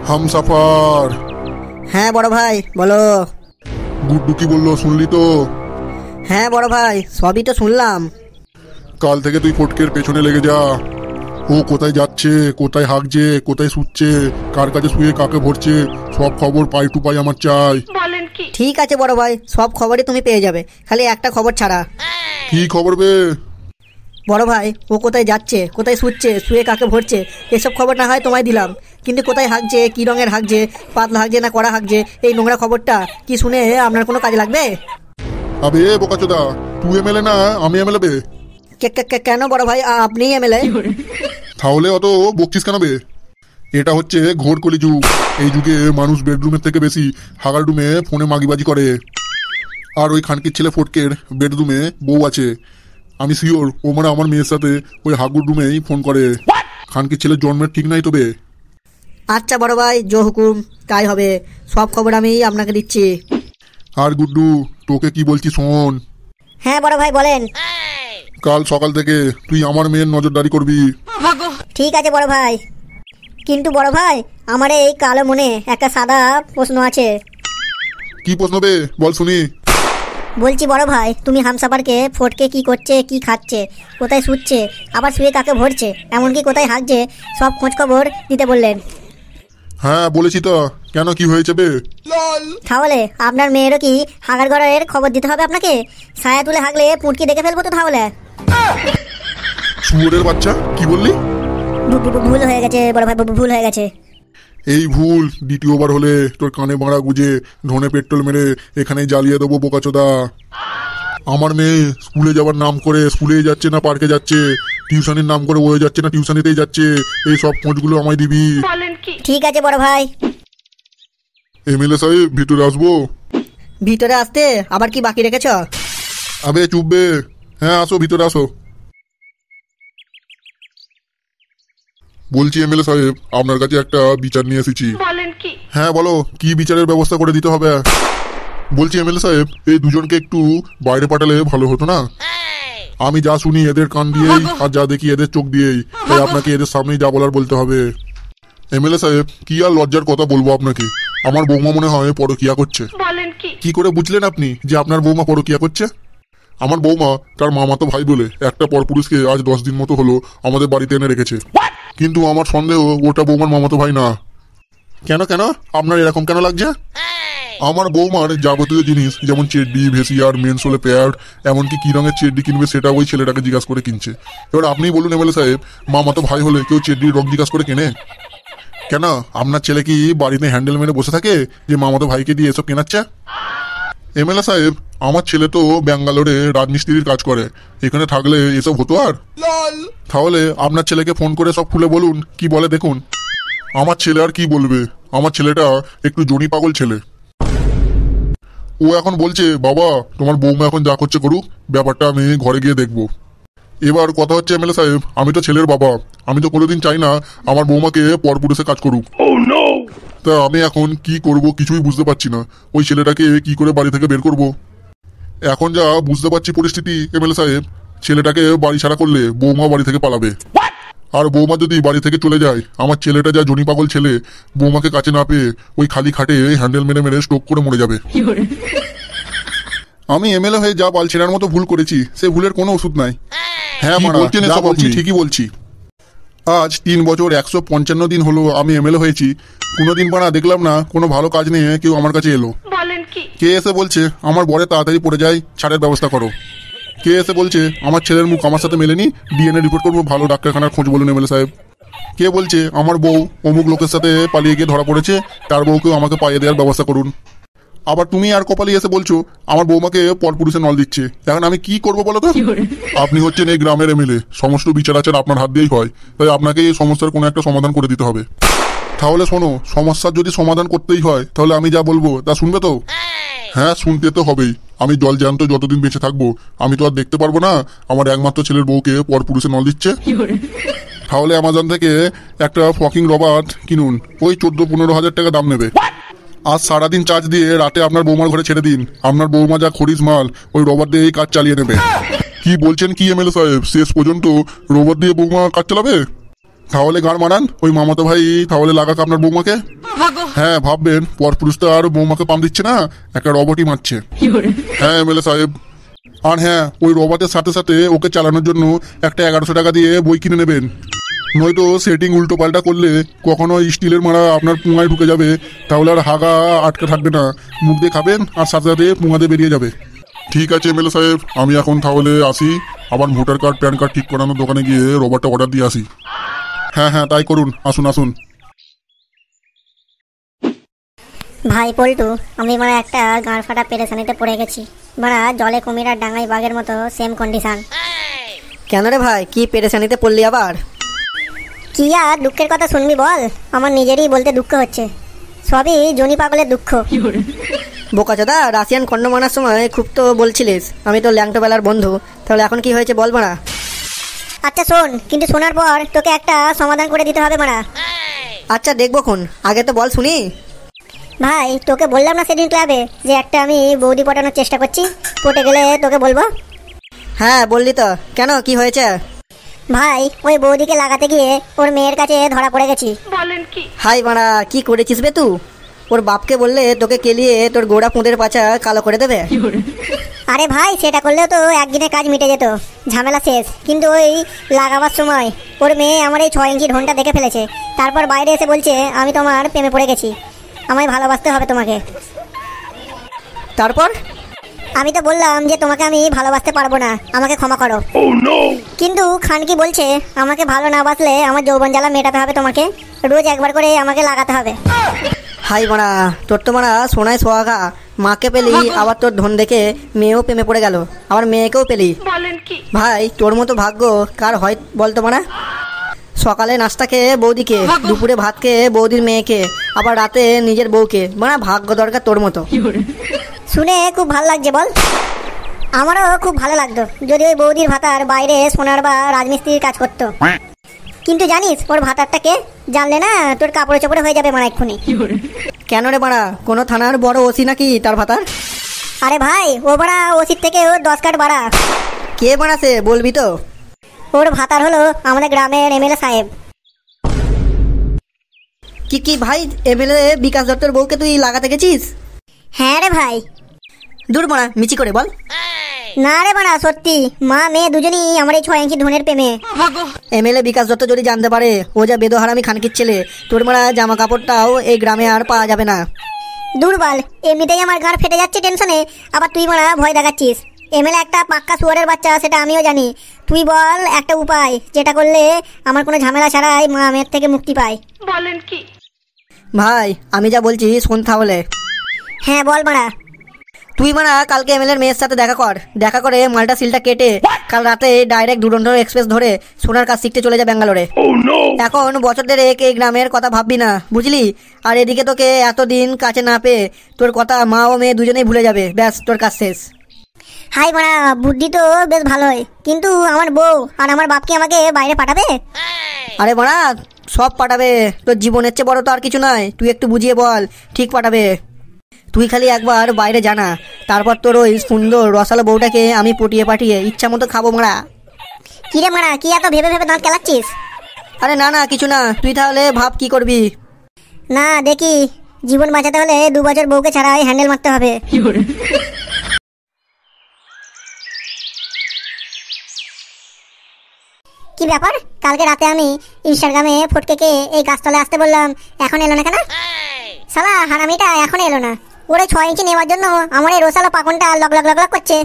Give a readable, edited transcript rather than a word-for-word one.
হামসাফার। হ্যাঁ বড় ভাই বলো। গুড্ডু কি বললো শুনলি তো? হ্যাঁ বড় ভাই সবই তো শুনলাম। কাল থেকে তুই ফটকের পেছনে লেগে যা। ও কোথায় যাচ্ছে, কোথায় হাঁকছে, কোথায় শুচ্ছে, কার কাছে শুয়ে কাকে ভরছে, সব খবর পাই টু পাই আমার চাই। ঠিক আছে বড় ভাই, সব খবরই তুমি পেয়ে যাবে, খালি একটা খবর ছাড়া। কি খবর বে? বড় ভাই ও কোথায় যাচ্ছে, কোথায় শুচ্ছে, শুয়ে কাকে ভরছে, এসব খবর না হয় তোমায় দিলাম, কিন্তু কোথায় হাঁকছে, কি রঙের হাঁকছে, পাতলা হাঁকছে না কড়া হাঁকছে, এই নোংরা খবরটা কি শুনে আপনার কোনো কাজে লাগবে? আবে বোকাচোদা, তুই এমএলএ না আমি এমএলএ বে? কেন বড় ভাই আপনি এমএলএ? তাহলে অত বকছিস কেন বে? এটা হচ্ছে ঘোর কলি যুগ। এই যুগে মানুষ বেডরুমের থেকে বেশি হাগার রুমে ফোনে মাগিবাজি করে। আর ওই খানকির ছেলে ফটকের বেডরুমে বউ আছে। আমি শিওর ও মানে আমার মেয়ের সাথে ওই হাগুর রুমেই ফোন করে। খানকির ছেলের জন্মের ঠিক নাই তবে। আচ্ছা বড় ভাই জো হুকুম, তাই হবে, সব খবর আমি আপনাকে দিচ্ছি। আর গুড্ডু তোকে কি বলছি শোন। হ্যাঁ বড় ভাই বলেন। কাল সকাল থেকে তুই আমার মেয়ের নজরদারি করবি। ঠিক আছে বড় ভাই, কিন্তু বড় ভাই আমার এই কালো মনে একটা সাদা প্রশ্ন আছে। কি প্রশ্ন বে বল শুনি। বলছি বড় ভাই, তুমি হামসাফারকে ফটকে কি করছে, কি খাচ্ছে, কোথায় শুচ্ছে, আবার শুয়ে কাকে ভরছে, এমনকি কোথায় হাঁকছে, সব খোঁজ খবর দিতে বললেন। হ্যাঁ বলেছি তো, কেন কি হয়েছে বে? তাহলে আপনার মেয়েরও কি হাগার ঘরের খবর দিতে হবে আপনাকে? ছায়া তুলে হাঁকলে পুটকি দেখে ফেলবো তো তাহলে। শুয়োরের বাচ্চা কি বললি? ভুল হয়ে গেছে বড় ভাই, ভুল হয়ে গেছে। এই ভুল দ্বিতীয়বার হলে তোর কানে বাঁড়া গুজে ধনে পেট্রোল মেরে এখানেই জ্বালিয়ে দেবো বোকাচোদা। আমার মেয়ে স্কুলে যাওয়ার নাম করে স্কুলেই যাচ্ছে না পার্কে যাচ্ছে, টিউশনের নাম করে ওয়ে যাচ্ছে না টিউশনিতেই যাচ্ছে, এই সব খোঁজগুলো আমায় দিবি। ঠিক আছে বড় ভাই। এমএলএ সাহেব ভিতরে আসবো? ভিতরে আসতে আবার কি বাকি রেখেছ? আবে চুপবে। হ্যাঁ আসো ভিতরে আসো। বলছি এমএলএ সাহেব আপনার কাছে একটা বিচার নিয়ে এসেছি। হ্যাঁ বলো, কি বিচারের ব্যবস্থা করে দিতে হবে? বলছি এমএলএ সাহেব এই দুজনকে একটু বাইরে পাঠালে ভালো হতো না? আমি যা শুনি এদের কান দিয়েই আর যা দেখি এদের চোখ দিয়েই, তাই আপনাকে এদের সামনেই যা বলার বলতে হবে। এমএলএ সাহেব কি আর লজ্জার কথা বলবো আপনাকে, আমার বৌমা মনে হয় পরকিয়া করছে। কি করে বুঝলেন আপনি যে আপনার বৌমা পরকিয়া করছে? আমার বৌমা তার মামাতো ভাই বলে একটা পরপুরুষকে আজ 10 দিন মতো হলো আমাদের বাড়িতে এনে রেখেছে, কিন্তু আমার সন্দেহ ওটা বৌমার মামাতো ভাই না। কেন আপনার এরকম কেন লাগছে? আমার বৌমার যাবতীয় জিনিস যেমন চেড্ডি, ভেসিয়ার, মেনসোলে প্যাড, এমনকি কি রঙের চেড্ডি কিনবে সেটা ওই ছেলেটাকে জিজ্ঞাসা করে কিনছে। এবার আপনিই বলুন এমএলএ সাহেব, মামাতো ভাই হলে কেউ চেড্ডির রং জিজ্ঞাসা করে কেনে? কেন আপনার ছেলে কি বাড়িতে হ্যান্ডেল মেরে বসে থাকে যে মামাতো ভাইকে দিয়ে এসব কেনাচ্ছে? এমএলএ সাহেব আমার ছেলে তো ব্যাঙ্গালোরে রাজমিস্ত্রির কাজ করে, এখানে থাকলে এসব হতো আর? তাহলে আপনার ছেলেকে ফোন করে সব খুলে বলুন, কি বলে দেখুন। আমার ছেলে আর কি বলবে, আমার ছেলেটা একটু জনি পাগল ছেলে। ও এখন বলছে বাবা তোমার বৌমা এখন যা করছে করুক, ব্যাপারটা আমি ঘরে গিয়ে দেখবো। এবার কথা হচ্ছে এমএলএ সাহেব, আমি তো ছেলের বাবা, আমি তো কোনোদিন চাই না আমার বৌমাকে পরপুরুষে কাজ করুক। তা আমি এখন কি করব কিছুই বুঝতে পারছি না। ওই ছেলেটাকে কি করে বাড়ি থেকে বের করব? এখন যা বুঝতে পারছি পরিস্থিতি এমএলএ সাহেব, ছেলেটাকে বাড়ি ছাড়া করলে বৌমা বাড়ি থেকে পালাবে। আর বৌমা যদি বাড়ি থেকে চলে যায়, আমার ছেলেটা যা জনি পাগল ছেলে, বৌমাকে কাছে না পেয়ে ওই খালি খাটে হ্যান্ডেল মেরে মেরে স্ট্রোক করে মরে যাবে। আমি এমএলএ হয়ে যা বাল ছেড়ার মতো ভুল করেছি, সে ভুলের কোনো ওষুধ নাই। হ্যাঁ বলছি ঠিকই বলছি। আজ 3 বছর 155 দিন হলো আমি এমএলএ হয়েছি, কোনোদিন বানা দেখলাম না কোনো ভালো কাজ নিয়ে কেউ আমার কাছে এলো। কে এসে বলছে আমার বরে তাড়াতাড়ি পড়ে যায়, ছাড়ের ব্যবস্থা করো? কে এসে বলছে আমার ছেলের মুখ আমার সাথে মেলেনি, ডিএনএ রিপোর্ট করবো, ভালো ডাক্তারখানার খোঁজ বলুন এমএলএ সাহেব? কে বলছে আমার বউ অমুক লোকের সাথে পালিয়ে গিয়ে ধরা পড়েছে, তার বউকেও আমাকে পাইয়ে দেওয়ার ব্যবস্থা করুন? আবার তুমি আর কপালি এসে বলছো আমার বৌমাকে পরপুরুষে নল দিচ্ছে, এখন আমি কি করবো বলো তো? আপনি হচ্ছেন এই গ্রামের এমএলএ, সমস্ত বিচার আচার আপনার হাত দিয়েই হয়, তাই আপনাকে এই সমস্যার কোনো একটা সমাধান করে দিতে হবে। তাহলে শোনো, সমস্যার যদি সমাধান করতেই হয় তাহলে আমি যা বলবো তা শুনবে তো? হ্যাঁ শুনতে তো হবেই, আমি জল জ্যান্ত যতদিন বেঁচে থাকবো আমি তো আর দেখতে পারবো না আমার একমাত্র ছেলের বউকে পরপুরুষে নল দিচ্ছে। তাহলে অ্যামাজন থেকে একটা ফকিং রবার্ট কিনুন, ওই 14-15 হাজার টাকা দাম নেবে। আজ সারাদিন চার্জ দিয়ে রাতে আপনার বৌমার ঘরে ছেড়ে দিন, আপনার বৌমা যা খরিস মাল ওই রোবট দিয়ে এই কাজ চালিয়ে নেবে। কি বলছেন কি এমএলএ সাহেব, শেষ পর্যন্ত রোবট দিয়ে বৌমা কাজ চালাবে? তাহলে গান মারান ওই মামাতো ভাই তাহলে লাগাক আপনার বৌমাকে। হ্যাঁ ভাববেন পরপুরুষ তো আর বৌমাকে পাম দিচ্ছে না, একটা রবটই মারছে। হ্যাঁ এমএলএ সাহেব। আর হ্যাঁ ওই রবটের সাথে সাথে ওকে চালানোর জন্য একটা 1100 টাকা দিয়ে বই কিনে নেবেন, নয়তো সেটিং উল্টো পাল্টা করলে কখনো স্টিলের মারা আপনার পুঙায় ঢুকে যাবে, তাহলে আর হাগা আটকে থাকবে না, মুখ দিয়ে খাবেন আর সাথে সাথে পুঙাতে বেরিয়ে যাবে। ঠিক আছে এমএলএ সাহেব, আমি এখন তাহলে আসি, আবার ভোটার কার্ড প্যান কার্ড ঠিক করানোর দোকানে গিয়ে রবারটা অর্ডার দিয়ে আসি। হ্যাঁ হ্যাঁ তাই করুন, আসুন আসুন। ভাই পল্টু, আমি মানে একটা গাঁড় ফাটা পেরেশানিতে পড়ে গেছি। মানে জলে কুমির আর ডাঙায় বাঘের মতো সেম কন্ডিশন। কেন রে ভাই, কি পেরেশানিতে পড়লি আবার? কি আর দুঃখের কথা শুনবি বল, আমার নিজেরই বলতে দুঃখ হচ্ছে। সবই জনি পাগলের দুঃখ। বোকাচোদা, রাশিয়ান খন্ড মানার সময় খুব তো বলছিলিস আমি তো ল্যাংটো বেলার বন্ধু, তাহলে এখন কি হয়েছে বল মারা। আচ্ছা শোন, কিন্তু শোনার পর তোকে একটা সমাধান করে দিতে হবে মারা। আচ্ছা দেখবো খুন, আগে তো বল শুনি। ভাই তোকে বললাম না সেদিন ক্লাবে যে একটা আমি বৌদি পটানোর চেষ্টা করছি, পটে গেলে তোকে বলবো। হ্যাঁ বললি তো, কেন কি হয়েছে? ভাই ওই বৌদিকে লাগাতে গিয়ে ওর মেয়ের কাছে ধরা পড়ে গেছি। হাই মারা, কি করেছিস বে তুই? ওর বাপকে বললে তোকে কেলিয়ে তোর গোড়া পুঁদের পাছা কালো করে দেবে। আরে ভাই সেটা করলেও তো একদিনে কাজ মিটে যেত, ঝামেলা শেষ। কিন্তু ওই লাগাবার সময় ওর মেয়ে আমার এই 6 ইঞ্চি ঢোনটা দেখে ফেলেছে, তারপর বাইরে এসে বলছে আমি তোমার প্রেমে পড়ে গেছি, আমায় ভালোবাসতে হবে তোমাকে। তারপর আমি তো বললাম যে তোমাকে আমি ভালোবাসতে পারবো না, আমাকে ক্ষমা করো। কিন্তু খানকি বলছে আমাকে ভালো না বাসলে আমার যৌবন জ্বালা মেটাতে হবে, তোমাকে রোজ একবার করে আমাকে লাগাতে হবে। হাই মারা, তোর তো মারা সোনায় সোহাগা, মাকে পেলি আবার তোর ধন দেখে মেয়েও প্রেমে পড়ে গেল, আবার মেয়েকেও পেলি। ভাই তোর মতো ভাগ্য কার হয় বলতো মারা? সকালে নাস্তা খেয়ে বৌদিকে, দুপুরে ভাত খেয়ে বৌদির মেয়েকে, আবার রাতে নিজের বউকে, মানে ভাগ্য দরকার তোর মতো। শুনে খুব ভালো লাগছে বল, আমারও খুব ভালো লাগতো যদি ওই বৌদির ভাতার বাইরে সোনার বা রাজমিস্ত্রির কাজ করতো। কিন্তু জানিস ওর ভাতারটাকে জানলে না তোর কাপড়ে চোপড়ে হয়ে যাবে মারা এক্ষুনি। কেন রে মারা, কোনো থানার বড় ওসি নাকি তার ভাতার? আরে ভাই ও বাড়া ওসির থেকে ও 10 কাঠ বাড়া। কে বানাছে বলবি তো? ওর ভাতার হলো আমাদের গ্রামের এমএলএ সাহেব। কি কি ভাই, এমএলএ বিকাশ দত্তর বউকে তুই লাগাতে গেছিস? হ্যাঁ রে ভাই। দূর মারা, মিচি করে বল। না রে বাড়া সত্যি, মা মেয়ে দুজনই আমার এই 6 ইঞ্চি ঢোনের প্রেমে। এমএলএ বিকাশ দত্ত যদি জানতে পারে ও যা বেদহারামি খানকির ছেলে, তোর মারা জামা কাপড়টাও এই গ্রামে আর পাওয়া যাবে না। দুর্বল, এমনিতেই আমার গাঁড় ফেটে যাচ্ছে টেনশনে, আবার তুই মারা ভয় দেখাচ্ছিস। এমএলএ একটা পাক্কা শুয়ারের বাচ্চা, সেটা আমিও জানি। তুই বল একটা উপায় যেটা করলে আমার কোনো ঝামেলা ছাড়াই মা মেয়ের থেকে মুক্তি পায়। বলেন কি ভাই, আমি যা বলছি শোন তাহলে। হ্যাঁ বল মারা। তুই মারা কালকে এমএলএর মেয়ের সাথে দেখা করে মালটা সিলটা কেটে কাল রাতে ডাইরেক্ট দুরন্ত এক্সপ্রেস ধরে সোনার কাজ শিখতে চলে যা ব্যাঙ্গালোরে। এখন বছর দেড়েক এই গ্রামের কথা ভাববি না, বুঝলি? আর এদিকে তোকে এতদিন কাছে না পেয়ে তোর কথা মা ও মেয়ে দুজনেই ভুলে যাবে, ব্যাস তোর কাজ শেষ। হাই মারা, বুদ্ধি তো বেশ ভালোই, কিন্তু আমার বউ আর আমার বাপকে আমাকে বাইরে পাঠাবে? আরে মারা সব পাঠাবে, তোর জীবনের চেয়ে বড় তো আর কিছু নয়, তুই একটু বুঝিয়ে বল, ঠিক পাঠাবে। তুই খালি একবার বাইরে জানা, তারপর তোর ওই সুন্দর রসালো বউটাকে আমি পটিয়ে পাঠিয়ে ইচ্ছা মতো খাবো মারা। কি রে মারা, কি এত ভেবে ভেবে দাঁত কেলাচ্ছিস? আরে না না কিছু না, তুই তাহলে ভাব কি করবি। না দেখি, জীবন বাঁচাতে হলে 2 বছর বউকে ছাড়াই হ্যান্ডেল মারতে হবে। কি ব্যাপার, কালকে রাতে আমি ইনস্টাগ্রামে ফটকেকে এই গাছতলায় আসতে বললাম, এখন এলো না কেন? শালা হারামিটা এখন এলো না, ওরে 6 ইঞ্চি নেওয়ার জন্য আমার এই রোসালো পাকনটা লগ লগ লগ লগ করছে।